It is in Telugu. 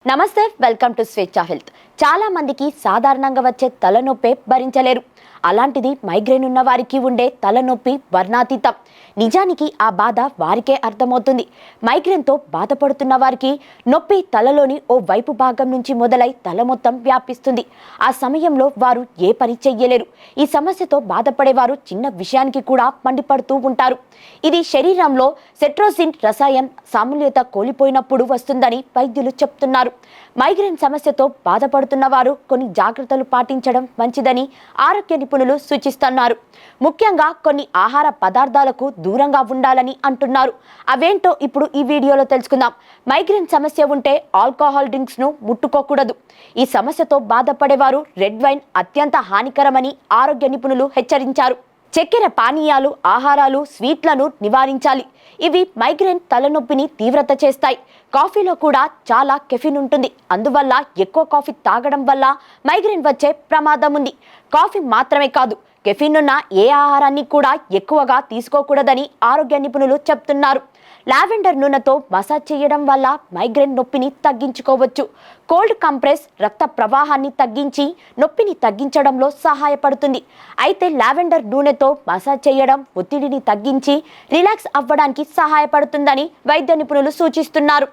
నమస్తే వెల్కమ్ టు స్వేచ్ఛా హెల్త్. చాలా మందికి సాధారణంగా వచ్చే తలనొప్పి భరించలేరు. అలాంటిది మైగ్రేన్ ఉన్న వారికి ఉండే తలనొప్పి వర్ణాతీతం. నిజానికి ఆ బాధ వారికే అర్థమవుతుంది. మైగ్రేన్తో బాధపడుతున్న వారికి నొప్పి తలలోని ఓ వైపు భాగం నుంచి మొదలై తల మొత్తం వ్యాపిస్తుంది. ఆ సమయంలో వారు ఏ పని చెయ్యలేరు. ఈ సమస్యతో బాధపడేవారు చిన్న విషయానికి కూడా మండిపడుతూ ఉంటారు. ఇది శరీరంలో సెట్రోసిన్ రసాయన సామూల్యత కోల్పోయినప్పుడు వస్తుందని వైద్యులు చెప్తున్నారు. మైగ్రేన్ సమస్యతో బాధపడుతున్న వారు కొన్ని జాగ్రత్తలు పాటించడం మంచిదని ఆరోగ్య నిపుణులు సూచిస్తున్నారు. ముఖ్యంగా కొన్ని ఆహార పదార్థాలకు దూరంగా ఉండాలని అంటున్నారు. అవేంటో ఇప్పుడు ఈ వీడియోలో తెలుసుకుందాం. మైగ్రేన్ సమస్య ఉంటే ఆల్కహాల్ డ్రింక్స్ ను ముట్టుకోకూడదు. ఈ సమస్యతో బాధపడేవారు రెడ్ వైన్ అత్యంత హానికరమని ఆరోగ్య నిపుణులు హెచ్చరించారు. చక్కెర పానీయాలు, ఆహారాలు, స్వీట్లను నివారించాలి. ఇవి మైగ్రేన్ తలనొప్పిని తీవ్రత చేస్తాయి. కాఫీలో కూడా చాలా కెఫిన్ ఉంటుంది. అందువల్ల ఎక్కువ కాఫీ తాగడం వల్ల మైగ్రేన్ వచ్చే ప్రమాదం ఉంది. కాఫీ మాత్రమే కాదు, కెఫిన్ ఉన్న ఏ ఆహారాన్ని కూడా ఎక్కువగా తీసుకోకూడదని ఆరోగ్య నిపుణులు చెప్తున్నారు. లావెండర్ నూనెతో మసాజ్ చేయడం వల్ల మైగ్రేన్ నొప్పిని తగ్గించుకోవచ్చు. కోల్డ్ కంప్రెస్ రక్త ప్రవాహాన్ని తగ్గించి నొప్పిని తగ్గించడంలో సహాయపడుతుంది. అయితే లావెండర్ నూనెతో మసాజ్ చేయడం ఒత్తిడిని తగ్గించి రిలాక్స్ అవ్వడానికి సహాయపడుతుందని వైద్య నిపుణులు సూచిస్తున్నారు.